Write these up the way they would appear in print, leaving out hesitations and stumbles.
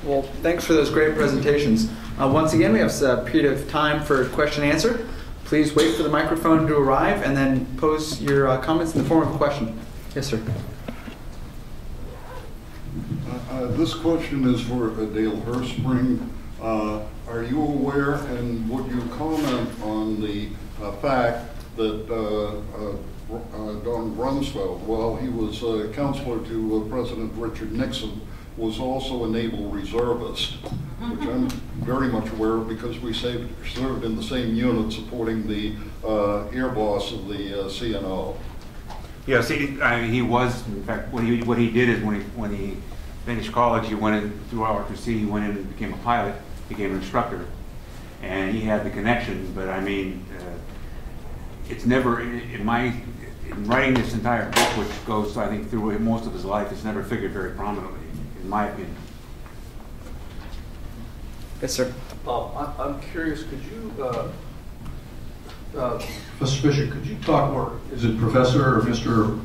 Well, thanks for those great presentations. Once again, we have a period of time for question and answer. Please wait for the microphone to arrive and then pose your comments in the form of a question. Yes, sir. This question is for Dale Herspring. Are you aware and would you comment on the fact that Don Rumsfeld, while he was a counselor to President Richard Nixon, was also a naval reservist, which I'm very much aware of because we served in the same unit supporting the air boss of the CNO. Yeah, see, he was, in fact, what he did is when he finished college, he went in through ROTC, he went in and became a pilot, became an instructor, and he had the connection. But I mean, it's never in writing this entire book, which goes, I think, through most of his life, it's never figured very prominently, in my opinion. Yes, sir. I'm curious. Could you, Professor Fisher, could you talk, or is it Professor or Mr.?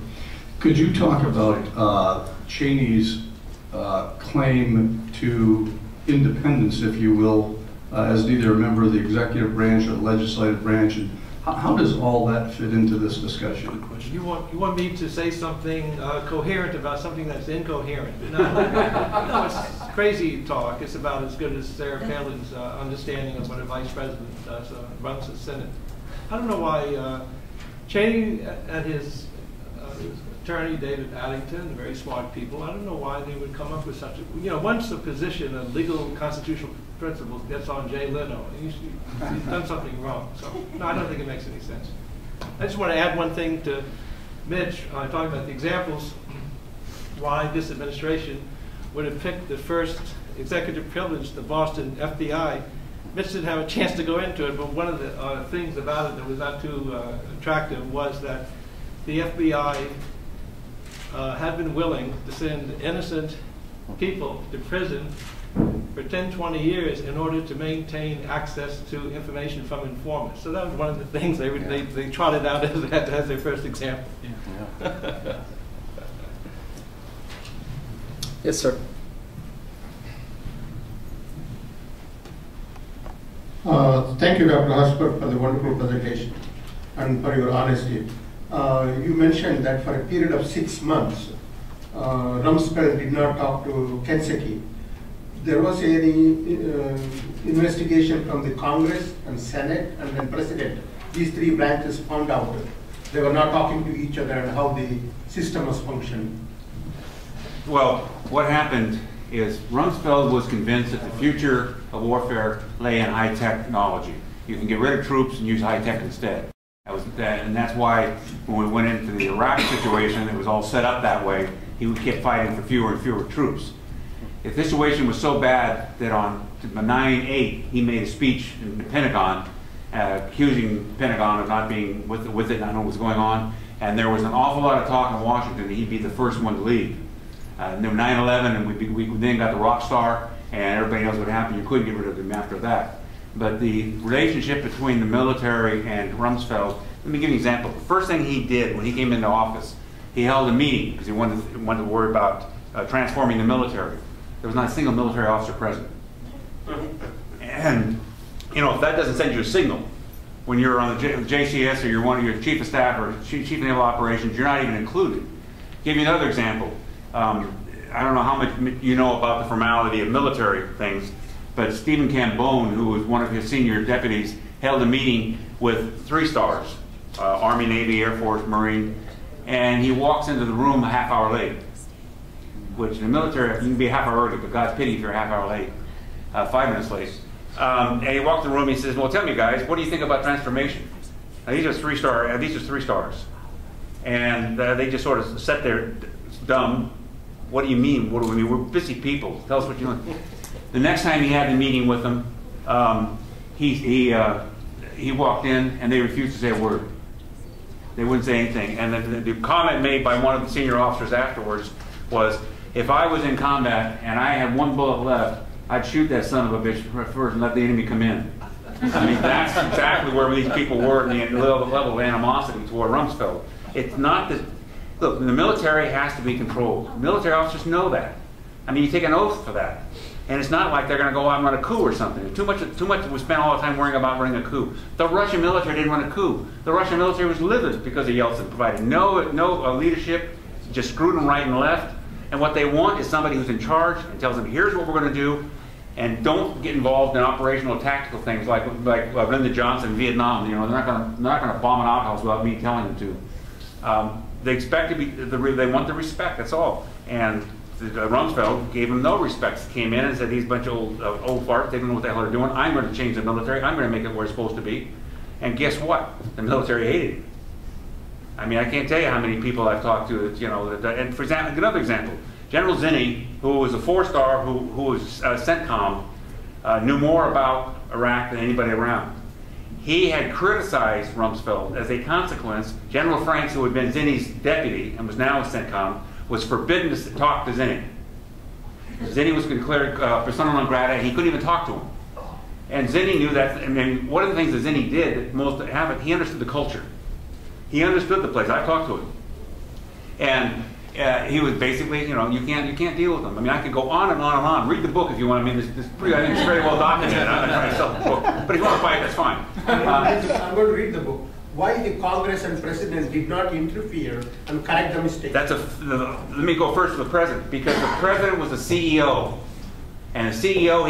Could you talk about Cheney's claim to independence, if you will, as neither a member of the executive branch or the legislative branch, and how does all that fit into this discussion? You want me to say something coherent about something that's incoherent? No, it's crazy talk. It's about as good as Sarah Palin's understanding of what a vice president does, runs the Senate. I don't know why Cheney and his attorney, David Addington, very smart people, I don't know why they would come up with such a, once a position of legal constitutional principles gets on Jay Leno, he's done something wrong. So, no, I don't think it makes any sense. I just want to add one thing to Mitch, talking about the examples, why this administration would have picked the first executive privilege, the Boston FBI. Mitch didn't have a chance to go into it, but one of the things about it that was not too attractive was that the FBI had been willing to send innocent people to prison for 10, 20 years in order to maintain access to information from informants. So that was one of the things they trotted out as their first example. Yeah. Yes, sir. Thank you, Dr. Hersberg, for the wonderful presentation and for your honesty. You mentioned that for a period of 6 months, Rumsfeld did not talk to Kentucky. There was any investigation from the Congress and Senate and then President. These three branches found out they were not talking to each other and how the system was functioning. Well, what happened is Rumsfeld was convinced that the future of warfare lay in high technology. You can get rid of troops and use high tech instead. And that's why when we went into the Iraq situation, it was all set up that way. He kept fighting for fewer and fewer troops. The situation was so bad that on 9/8, he made a speech in the Pentagon accusing the Pentagon of not being with it, not knowing what was going on. And there was an awful lot of talk in Washington that he'd be the first one to leave. And then 9/11, and we then got the rock star, and everybody knows what happened. You couldn't get rid of him after that. But the relationship between the military and Rumsfeld, let me give you an example. The first thing he did when he came into office, he held a meeting because he wanted to worry about transforming the military. There was not a single military officer present. And, if that doesn't send you a signal, when you're on the JCS or you're one of your chief of staff or chief of naval operations, you're not even included. I'll give you another example. I don't know how much you know about the formality of military things, but Stephen Cambone, who was one of his senior deputies, held a meeting with 3 stars, Army, Navy, Air Force, Marine, and he walks into the room a half hour late, which in the military, you can be a half hour early, but God's pity if you're a half hour late, 5 minutes late. And he walked in the room, he says, well, tell me guys, what do you think about transformation? Now, these are 3 stars. And they just sort of sat there dumb. What do you mean? What do we mean? We're busy people. Tell us what you want. The next time he had the meeting with them, he walked in and they refused to say a word. They wouldn't say anything. And the comment made by one of the senior officers afterwards was, if I was in combat and I had 1 bullet left, I'd shoot that son of a bitch first and let the enemy come in. I mean, that's exactly where these people were in the level of animosity toward Rumsfeld. It's not that, look, the military has to be controlled. Military officers know that. I mean, you take an oath for that. And it's not like they're going to go out and run a coup or something. Too much we spent all the time worrying about running a coup. The Russian military didn't run a coup. The Russian military was livid because of Yeltsin, provided no leadership, just screwed them right and left. And what they want is somebody who's in charge and tells them, here's what we're going to do, and don't get involved in operational tactical things like Lyndon Johnson in Vietnam. You know, they're not going to bomb an outhouse without me telling them to. They expect to be, they want the respect, that's all. And Rumsfeld gave them no respect. Came in and said, these bunch of old farts, they don't know what the hell they're doing. I'm going to change the military. I'm going to make it where it's supposed to be. And guess what? The military hated it. I mean, I can't tell you how many people I've talked to, you know, and for example, another example, General Zinni, who was a 4-star, who was CENTCOM, knew more about Iraq than anybody around. He had criticized Rumsfeld. As a consequence, General Franks, who had been Zinni's deputy and was now a CENTCOM, was forbidden to talk to Zinni. Zinni was declared persona non grata, and he couldn't even talk to him. And Zinni knew that. I mean, one of the things that Zinni did that most haven't, he understood the culture. He understood the place. I talked to him, and he was basically, you know, you can't deal with him. I mean, I could go on and on and on. Read the book if you want. I mean, I think it's very well documented. I'm not trying to sell the book, but if you want to buy it, that's fine. I'm going to read the book. Why the Congress and President did not interfere and correct the mistake? Let me go first to the President, because the President was the CEO, and the CEO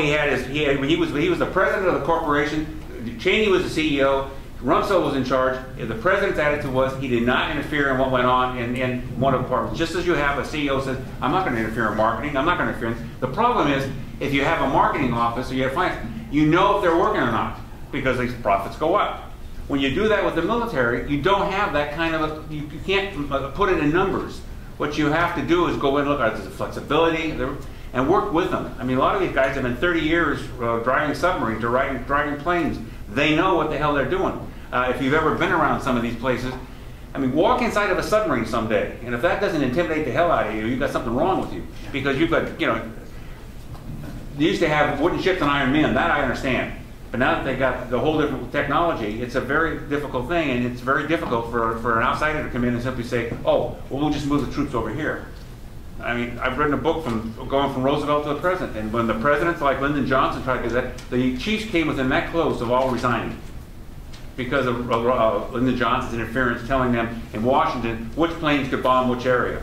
he was the President of the corporation. Cheney was the CEO. Rumsfeld was in charge. The President's attitude was he did not interfere in what went on in one of the departments. Just as you have a CEO says, I'm not going to interfere in marketing. I'm not going to interfere. The problem is, if you have a marketing office or you have finance, you know if they're working or not, because these profits go up. When you do that with the military, you don't have that kind of you can't put it in numbers. What you have to do is go in and look at the flexibility and work with them. I mean, a lot of these guys have been 30 years driving submarines or driving planes. They know what the hell they're doing. If you've ever been around some of these places, I mean, walk inside of a submarine someday, and if that doesn't intimidate the hell out of you, you've got something wrong with you. Because you've got, you know, they used to have wooden ships and iron men. That I understand. But now that they got the whole different technology, it's a very difficult thing, and it's very difficult for an outsider to come in and simply say, oh, well, we'll just move the troops over here. I mean, I've written a book going from Roosevelt to the President, and when the presidents like Lyndon Johnson tried to do that, the chiefs came within that close of all resigning because of Lyndon Johnson's interference, telling them in Washington which planes could bomb which area.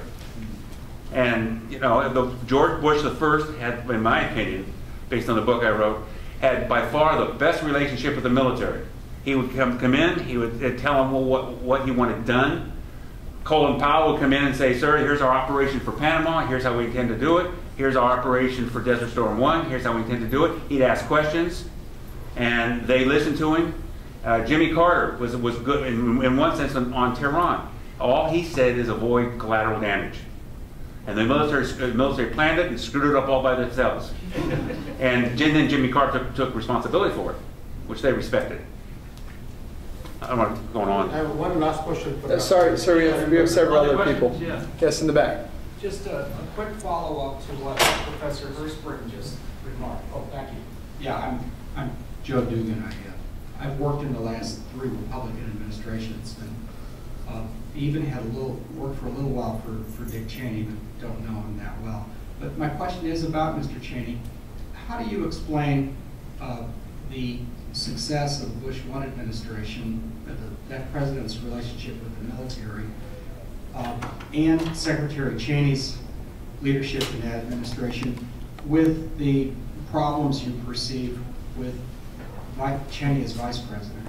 And, you know, George Bush the First had, in my opinion, based on the book I wrote, had by far the best relationship with the military. He would come in, he would tell them what he wanted done. Colin Powell would come in and say, sir, here's our operation for Panama, here's how we intend to do it, here's our operation for Desert Storm 1, here's how we intend to do it. He'd ask questions, and they listened to him. Jimmy Carter was good in one sense on Tehran. All he said is avoid collateral damage. And the military planned it and screwed it up all by themselves. And then Jimmy Carter took responsibility for it, which they respected. I don't know what's going on. I have one last question. For Sorry, we have several other people. Yeah. Yes, in the back. Just a quick follow-up to what Professor Herspring just remarked. Oh, thank you. Yeah, I'm Joe Dugan. I've worked in the last 3 Republican administrations, and even had worked for a little while for Dick Cheney, but don't know him that well. But my question is about Mr. Cheney. How do you explain the success of the Bush 1 administration, that president's relationship with the military, and Secretary Cheney's leadership in that administration, with the problems you perceive with Cheney as vice president?